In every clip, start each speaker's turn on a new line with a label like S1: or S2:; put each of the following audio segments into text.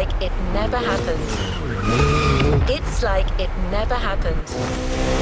S1: like it never happened. It's like it never happened.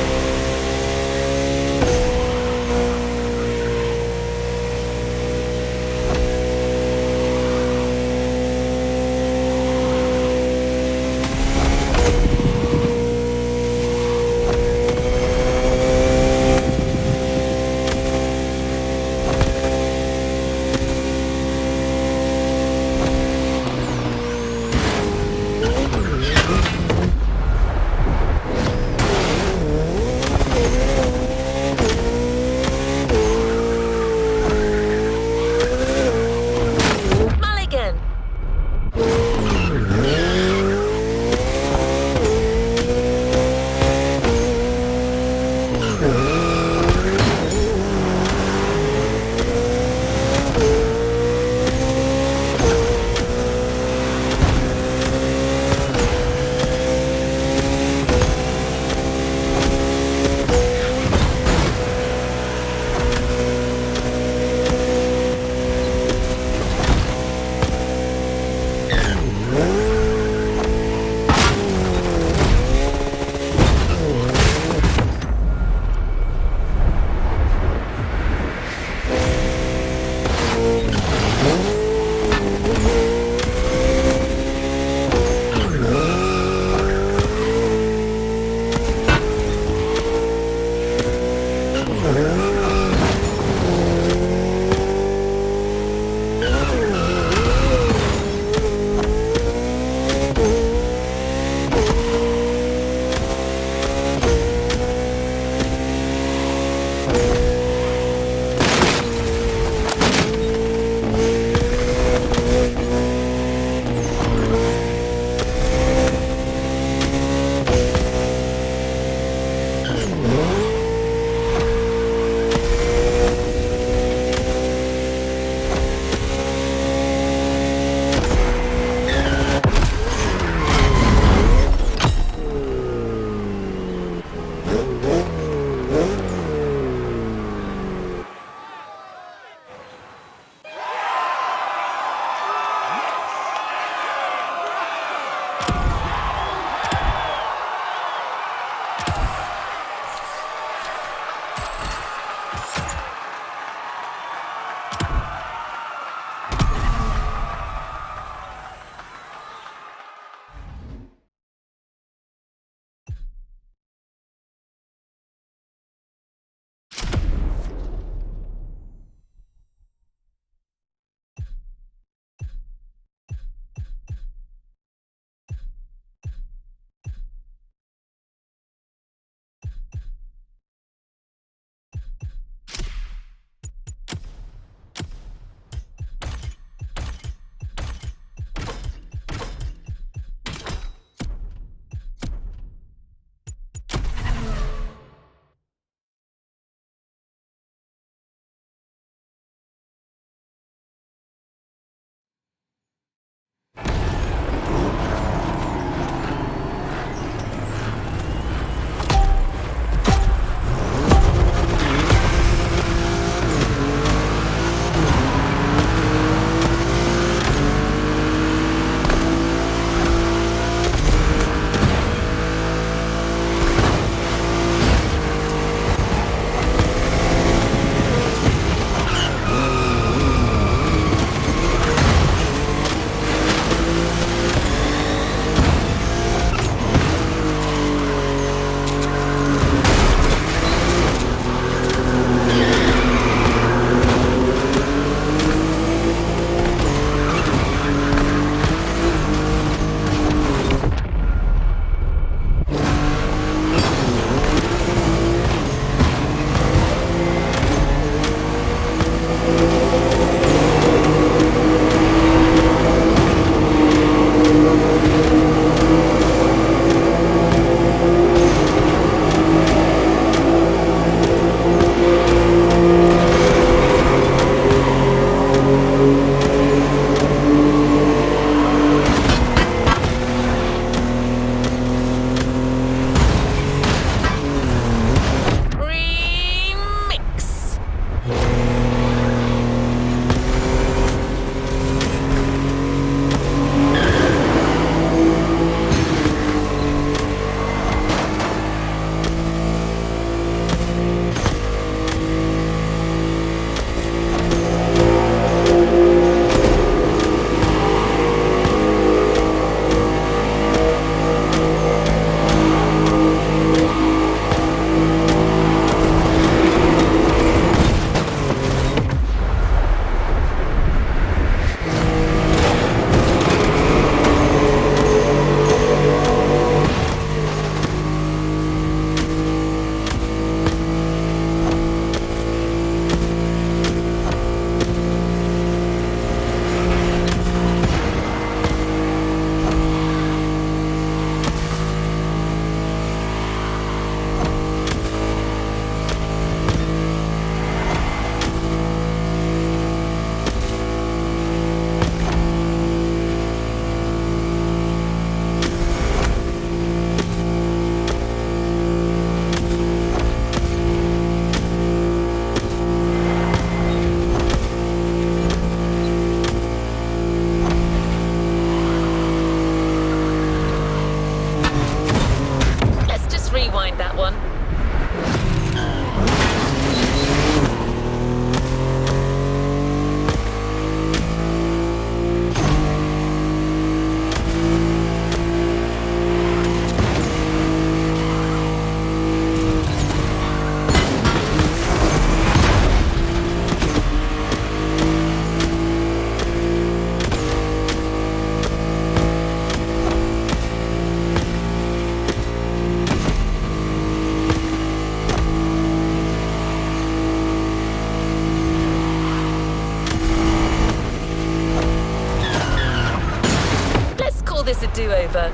S1: call this a do-over.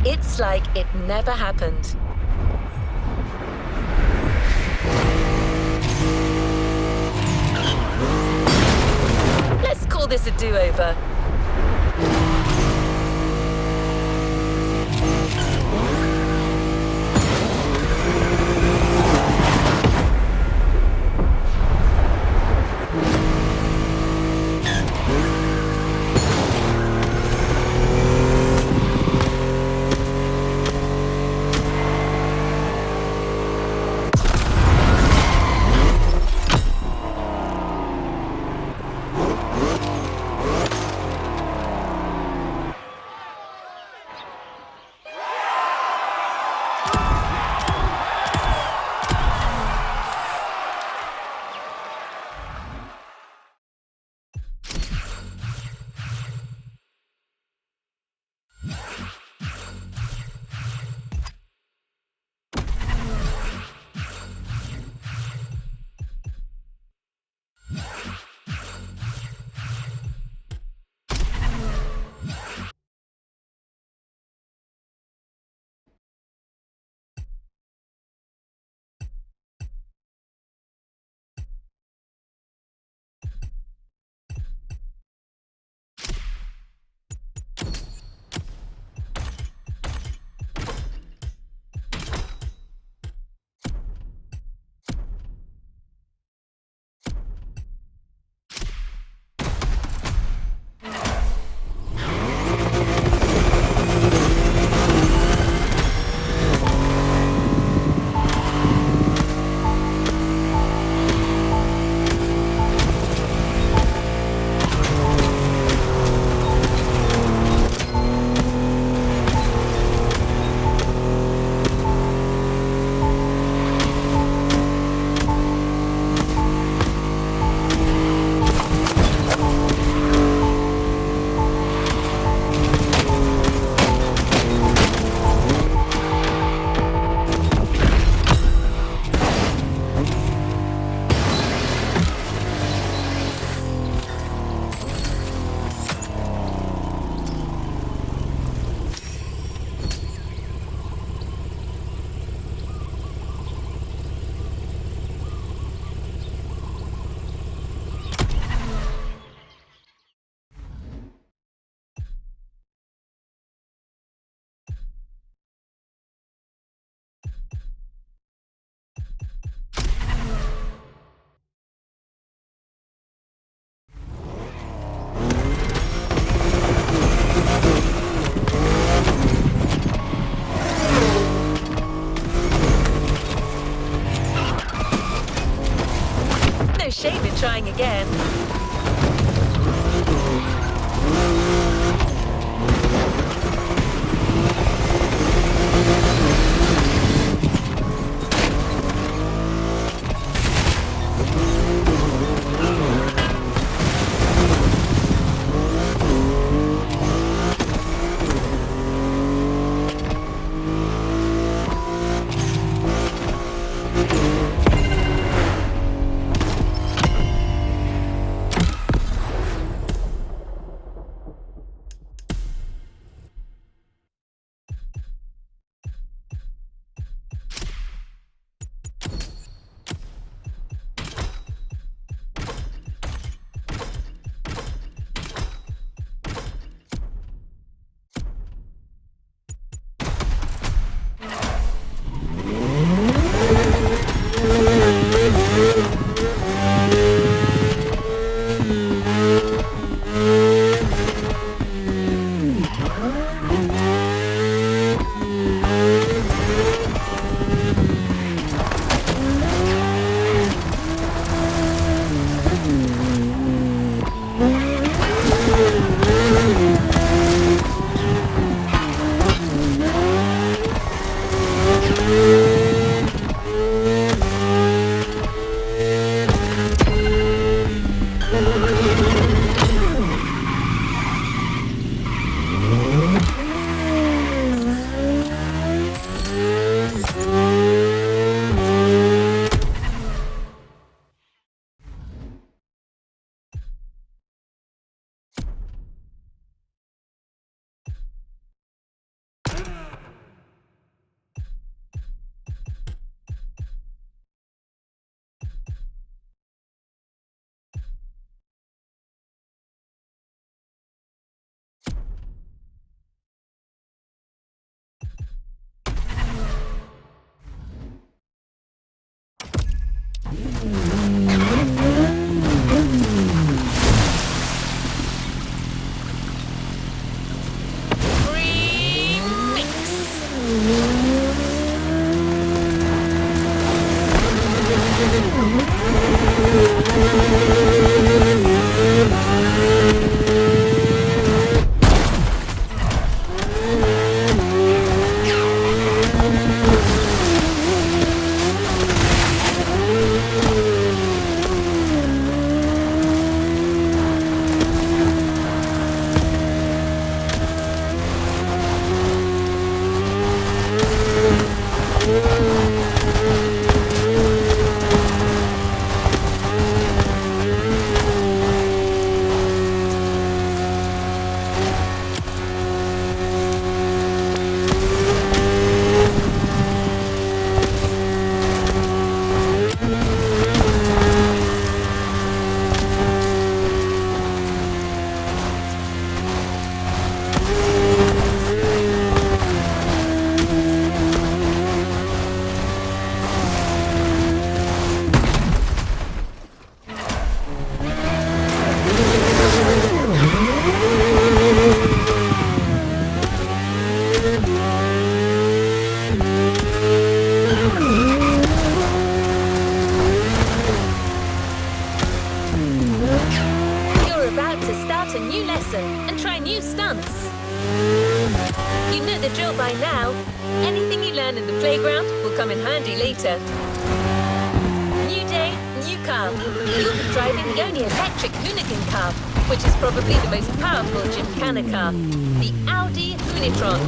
S1: It's like it never happened. Let's call this a do-over. a new lesson and try new stunts. You know the drill by now. Anything you learn in the playground will come in handy later. New day, new car. You'll be driving the only electric Hoonigan car, which is probably the most powerful Gymkhana car, the Audi Hoonitron.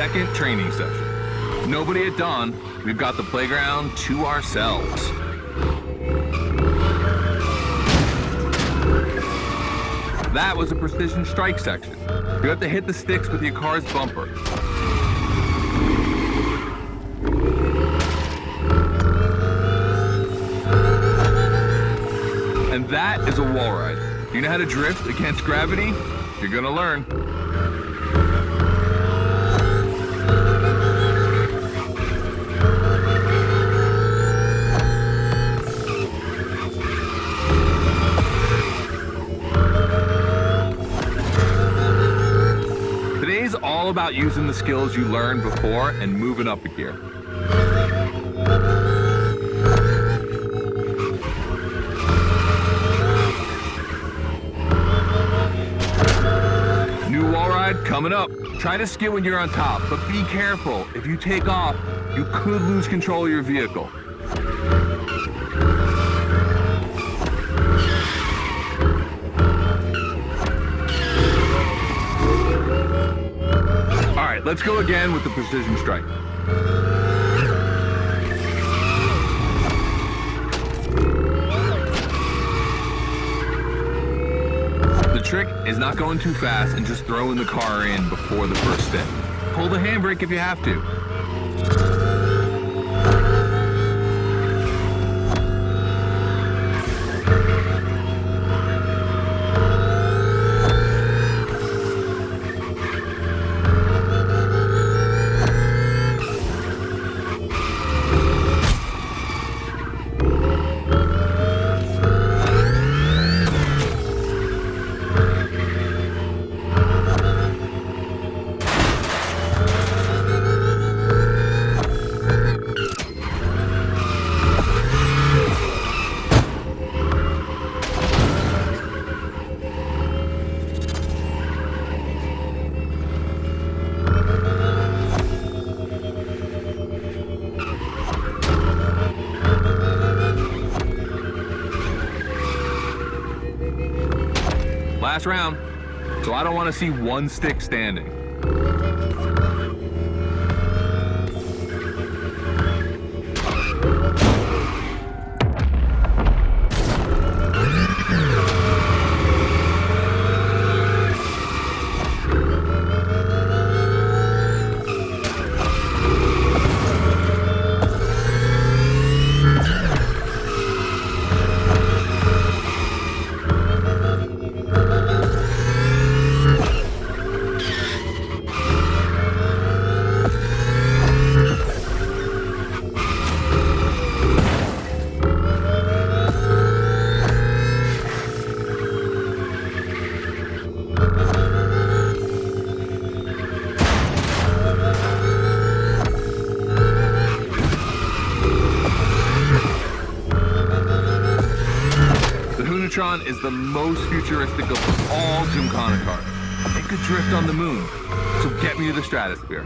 S2: second training session. Nobody at dawn, we've got the playground to ourselves. That was a precision strike section. You have to hit the sticks with your car's bumper. And that is a wall ride. You know how to drift against gravity? You're gonna learn. Today's all about using the skills you learned before and moving up a gear. New wall ride coming up. Try to skid when you're on top, but be careful. If you take off, you could lose control of your vehicle. All right, let's go again with the precision strike. The trick is not going too fast and just throwing the car in before the first stick. Pull the handbrake if you have to. Last round, so I don't want to see one stick standing. Is the most futuristic of all Gymkhana cars. It could drift on the moon, so get me to the stratosphere.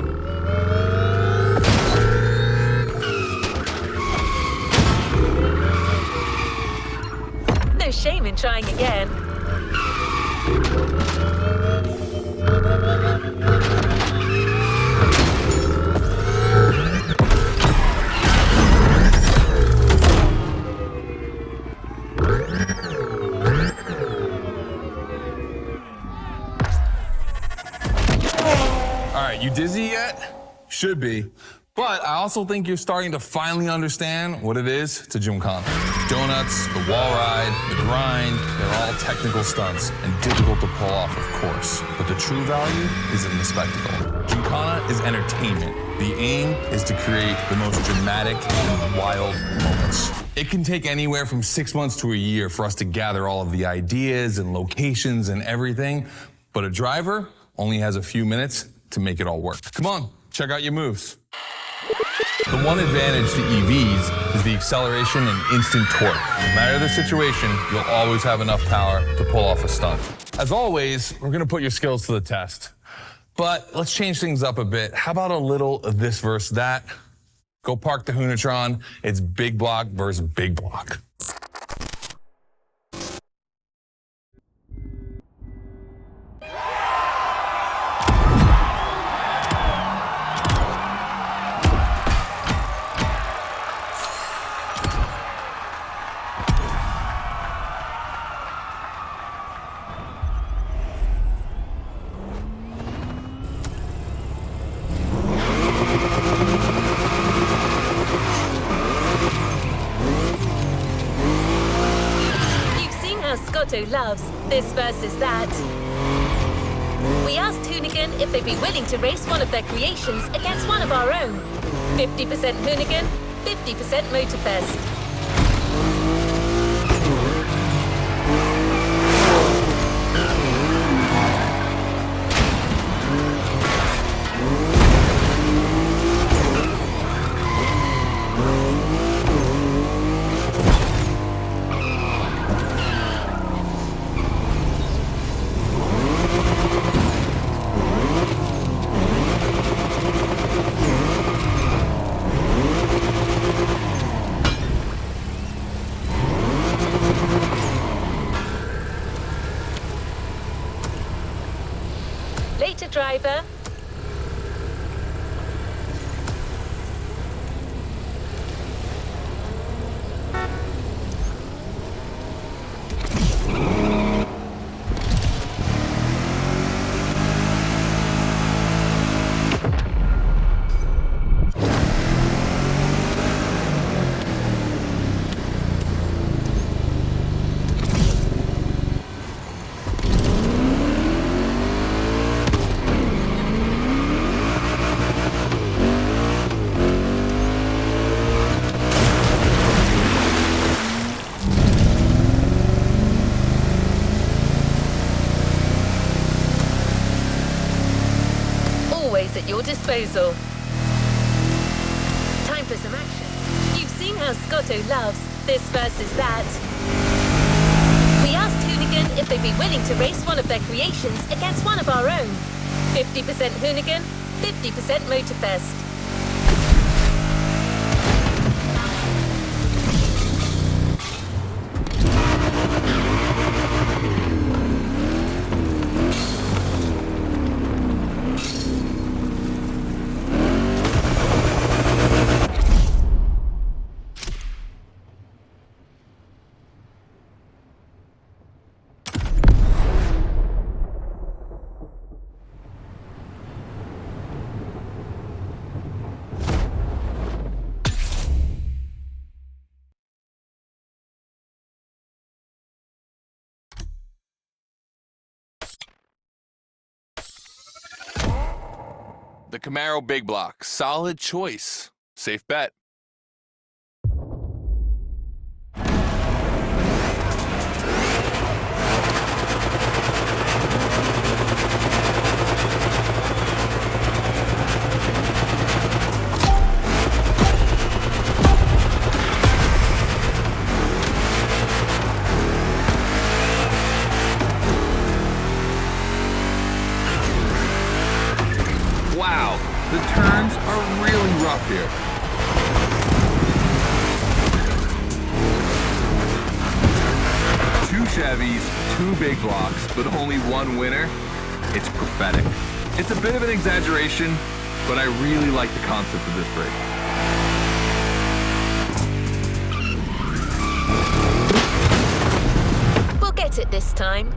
S1: No shame in trying again.
S3: You dizzy yet? Should be. But I also think you're starting to finally understand what it is to Gymkhana. Donuts, the wall ride, the grind, they're all technical stunts and difficult to pull off, of course. But the true value is in the spectacle. Gymkhana is entertainment. The aim is to create the most dramatic and wild moments. It can take anywhere from 6 months to a year for us to gather all of the ideas and locations and everything. But a driver only has a few minutes to make it all work. Come on, check out your moves. The one advantage to EVs is the acceleration and instant torque. No matter the situation, you'll always have enough power to pull off a stunt. As always, we're gonna put your skills to the test. But let's change things up a bit. How about a little of this versus that? Go park the Hunatron. It's big block versus big block.
S1: Scotto loves this versus that. We asked Hoonigan if they'd be willing to race one of their creations against one of our own. 50% Hoonigan, 50% Motorfest. Later, driver. Always at your disposal. Time for some action. You've seen how Scotto loves this versus that. We asked Hoonigan if they'd be willing to race one of their creations against one of our own. 50% Hoonigan, 50% Motorfest.
S3: The Camaro Big Block, solid choice. Safe bet.
S2: Wow, the turns are really rough here. Two Chevys, two big blocks, but only one winner. It's prophetic. It's a bit of an exaggeration, but I really like the concept of this race.
S1: We'll get it this time.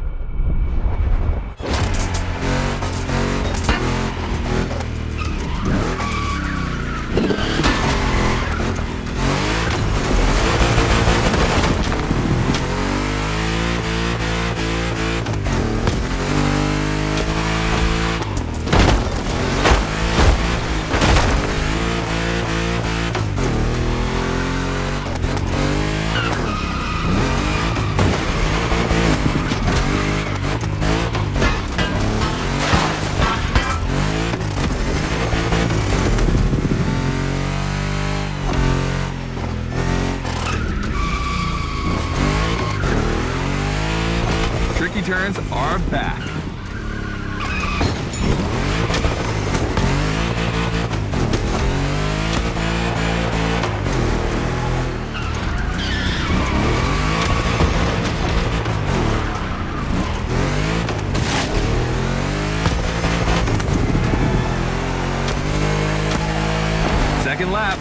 S2: Tricky turns are back. Second lap.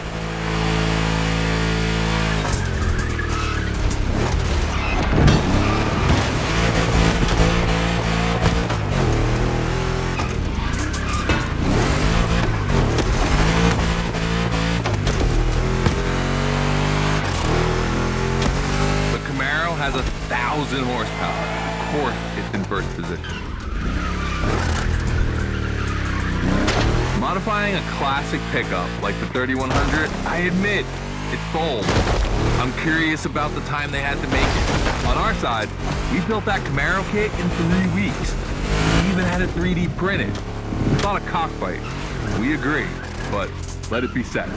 S2: Has 1,000 horsepower. Modifying a classic pickup like the 3100, I admit, it's bold. I'm curious about the time they had to make it. On our side, we built that Camaro kit in 3 weeks. We even had it 3D printed. We thought a cockfight. We agree, but let it be said.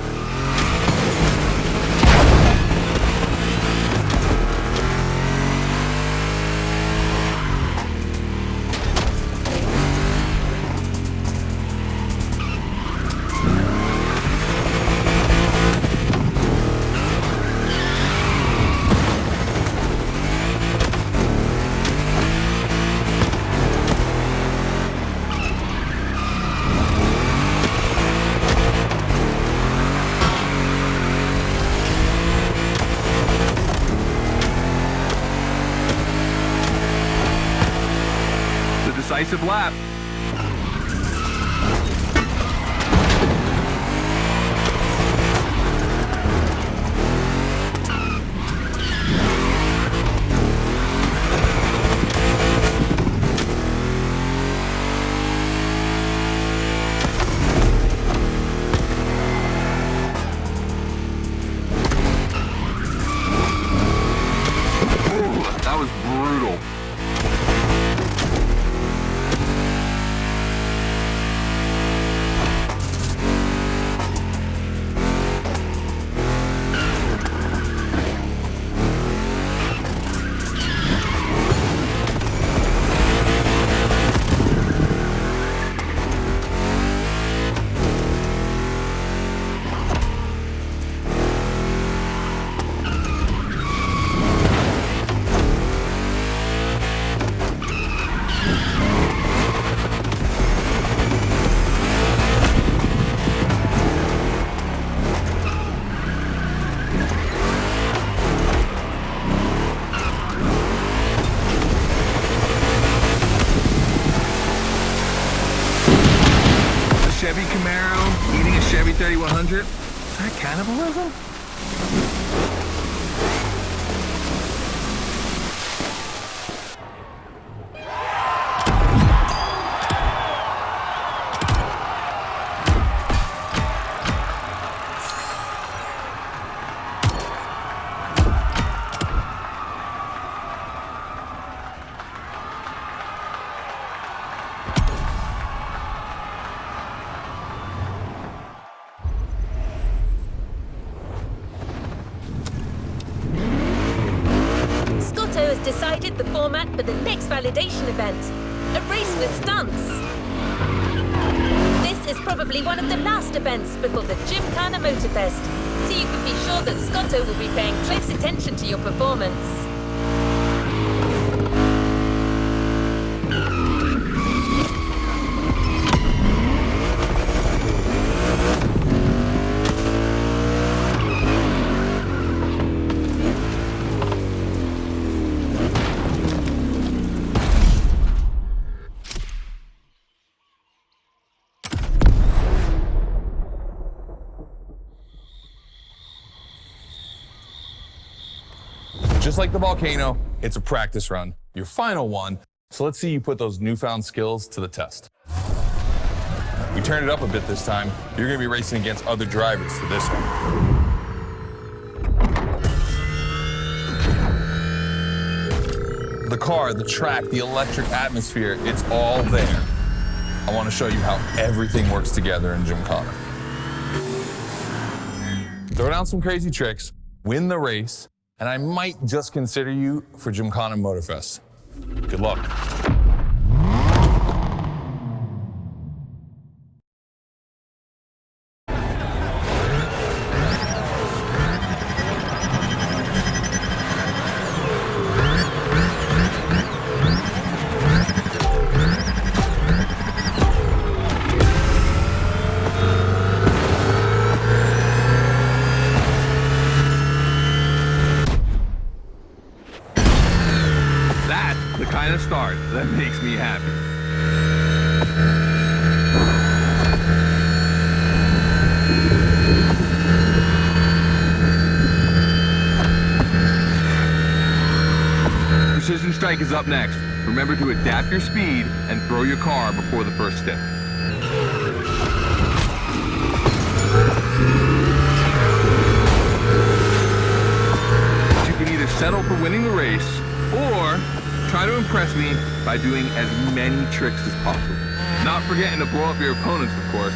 S2: Decisive lap. Ooh, that was brutal. Chevy Camaro eating a Chevy 3100? Is that cannibalism?
S1: Has decided the format for the next validation event, a race with stunts. This is probably one of the last events before the Gymkhana Motorfest, so you can be sure that Scotto will be paying close attention to your performance.
S3: Just like the volcano, it's a practice run, your final one. So let's see you put those newfound skills to the test. We turned it up a bit this time. You're gonna be racing against other drivers for this one. The car, the track, the electric atmosphere, it's all there. I wanna show you how everything works together in Gymkhana. Throw down some crazy tricks, win the race, and I might just consider you for Gymkhana Motorfest. Good luck.
S2: The kind of start that makes me happy. Precision Strike is up next. Remember to adapt your speed and throw your car before the first step. either settle for winning the race or try to impress me by doing as many tricks as possible. Not forgetting to blow up your opponents, of course.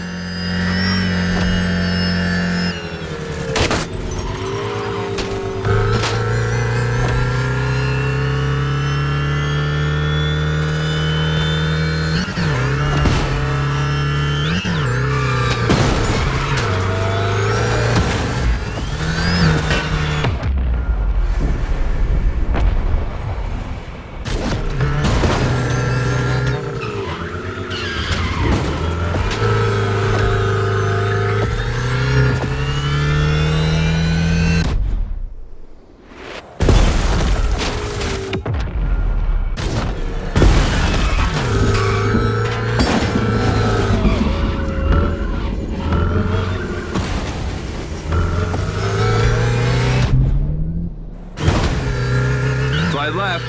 S2: Slide left,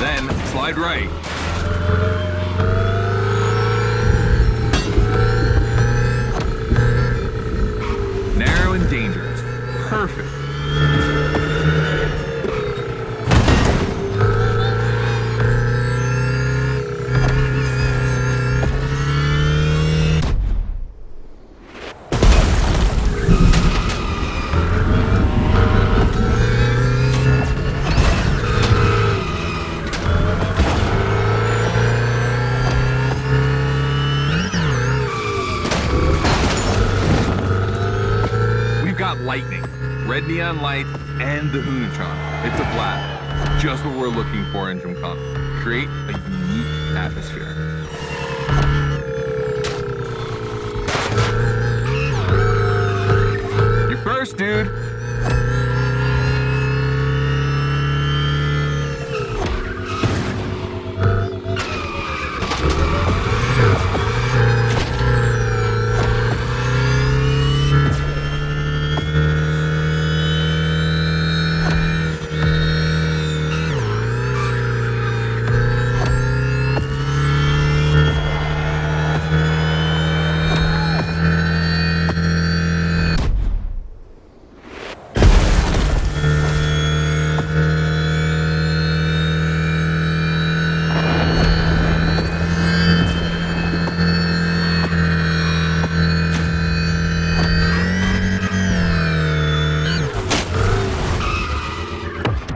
S2: then slide right. Narrow and dangerous. Perfect. Lightning, red neon light, and the Hoonatron. It's a blast. Just what we're looking for in Gymkhana. Create a unique atmosphere. You're first, dude.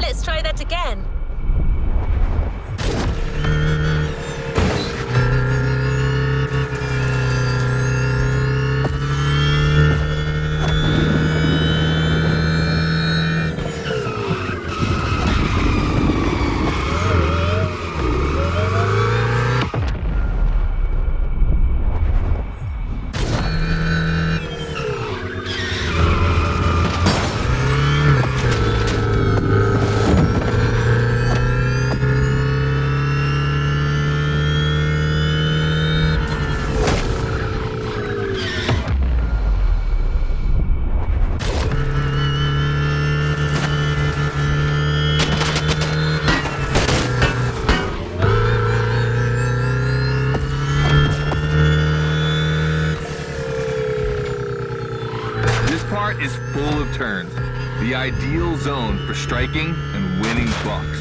S1: Let's try that again.
S2: Is full of turns, the ideal zone for striking and winning trucks.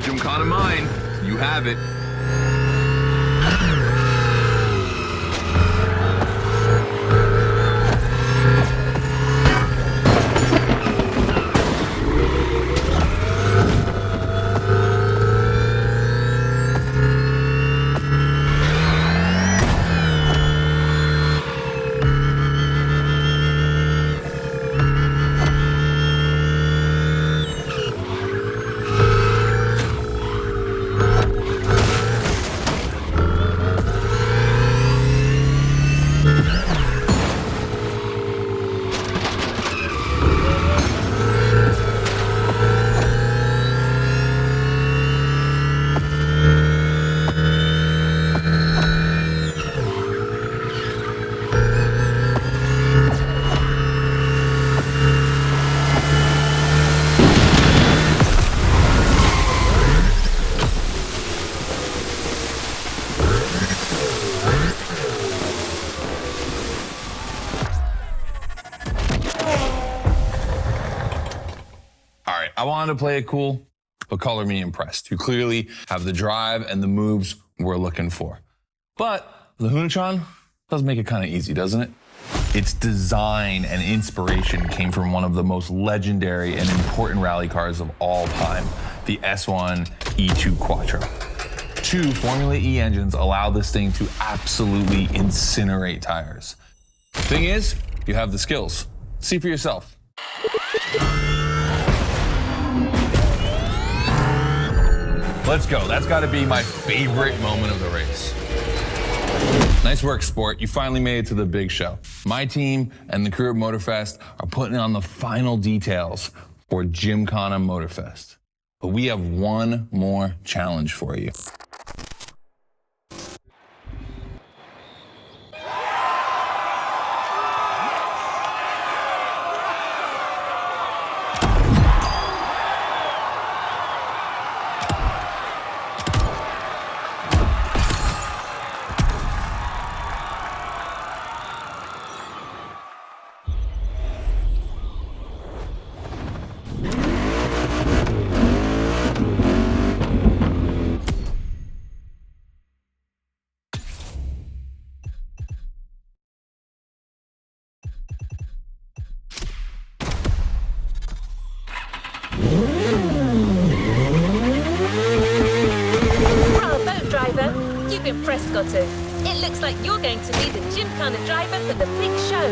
S2: Gymkhana mine, you have it.
S3: I wanted to play it cool, but color me impressed. You clearly have the drive and the moves we're looking for. But the Hunatron does make it kind of easy, doesn't it? Its design and inspiration came from one of the most legendary and important rally cars of all time, the S1 E2 Quattro. 2 Formula E engines allow this thing to absolutely incinerate tires. Thing is, you have the skills. See for yourself. Let's go. That's got to be my favorite moment of the race. Nice work, sport. You finally made it to the big show. My team and the crew at Motorfest are putting on the final details for Gymkhana Motorfest. But we have one more challenge for you.
S1: Bravo, driver. You've impressed, Scotto. It looks like you're going to be the Gymkhana driver for the big show.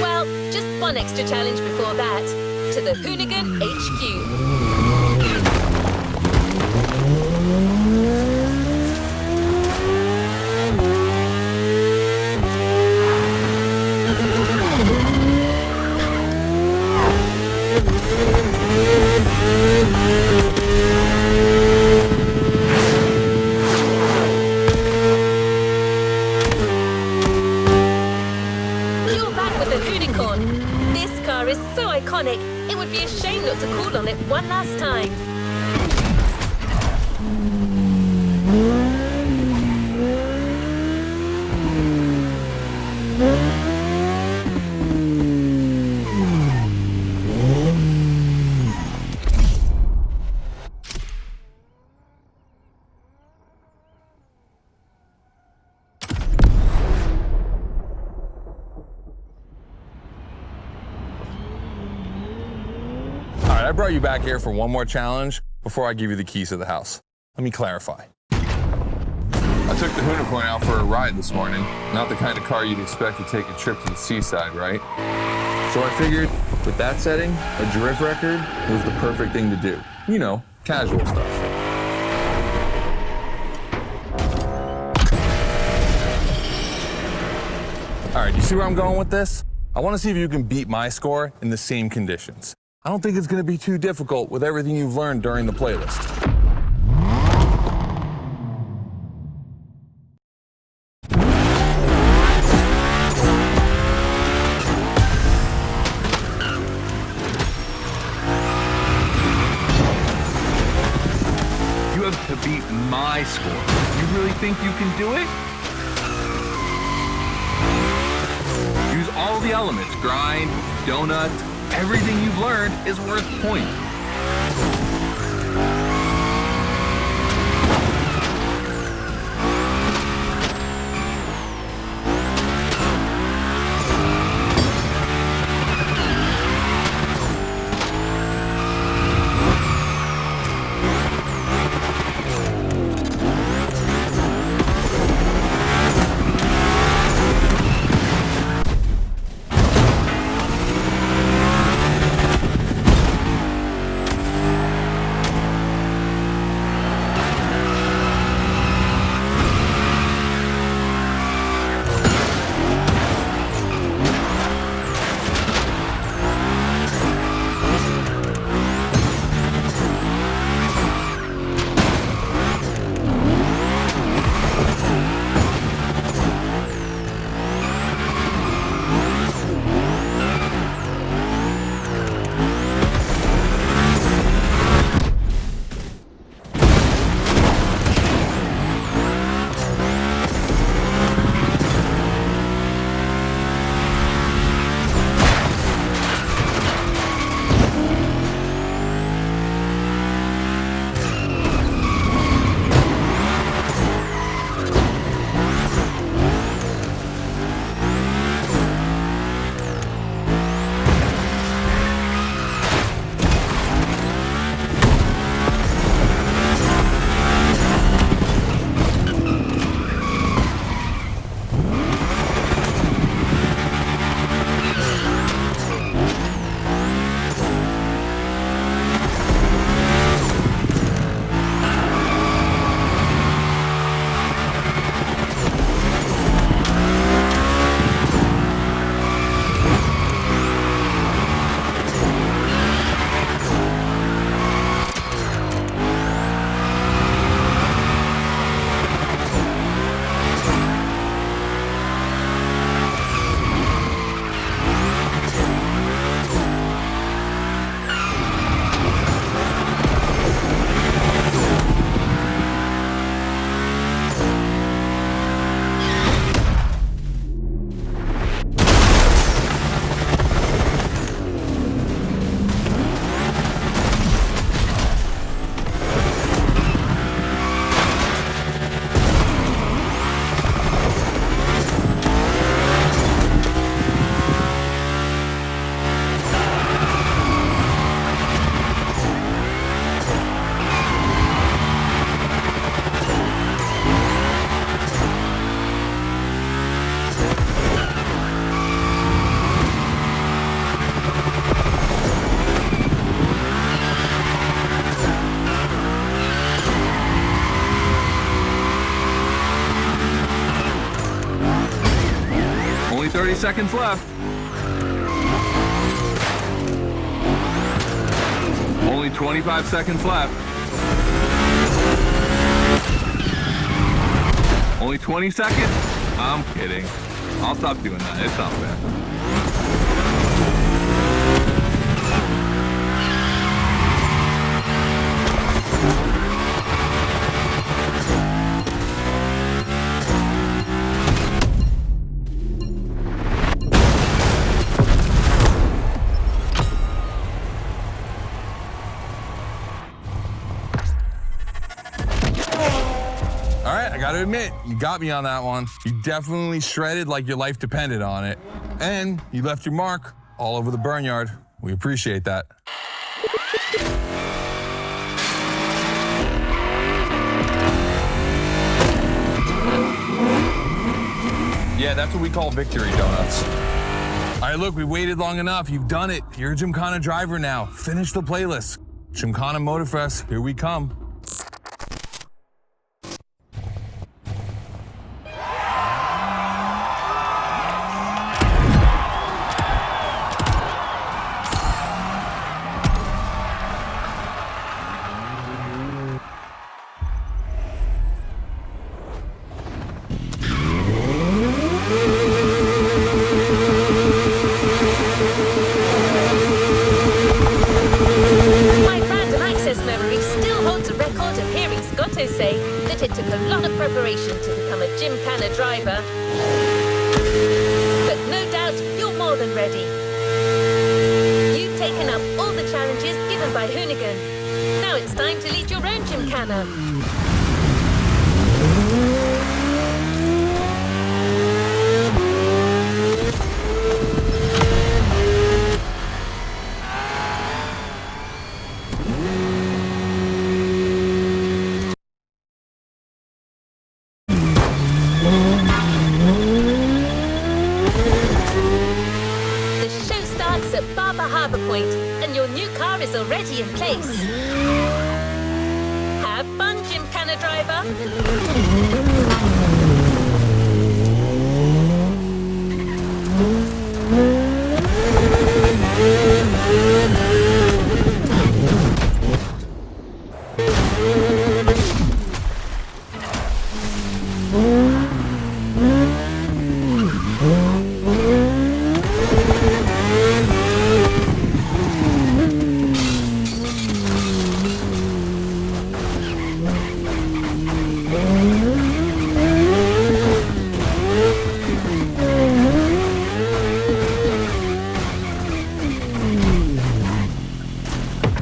S1: Well, just one extra challenge before that. To the Hoonigan HQ. You're back with the unicorn. This car is so iconic, it would be a shame not to call on it one last time.
S3: I brought you back here for one more challenge before I give you the keys to the house. Let me clarify. I took the Unicorn out for a ride this morning. Not the kind of car you'd expect to take a trip to the seaside, right? So I figured, with that setting, a drift record was the perfect thing to do. You know, casual stuff. All right, you see where I'm going with this? I want to see if you can beat my score in the same conditions. I don't think it's going to be too difficult with everything you've learned during the playlist.
S2: You have to beat my score. You really think you can do it? Use all the elements, grind, donut. Everything you've learned is worth points. seconds left. Only 25 seconds left. Only 20 seconds? I'm kidding. I'll stop doing that. It's not fair.
S3: All right, I gotta admit, you got me on that one. You definitely shredded like your life depended on it. And you left your mark all over the barnyard. We appreciate that. Yeah, that's what we call victory, Donuts. All right, look, we waited long enough. You've done it. You're a Gymkhana driver now. Finish the playlist. Gymkhana Motorfest, here we come.
S1: My random access memory still holds a record of hearing Scotto say that it took a lot of preparation to become a Gymkhana driver. But no doubt you're more than ready. You've taken up all the challenges given by Hoonigan. Now it's time to lead your own Gymkhana. The show starts at Barber Harbour Point, and your new car is already in place. Have fun, Gymkhana driver.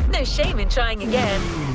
S1: No shame in trying again.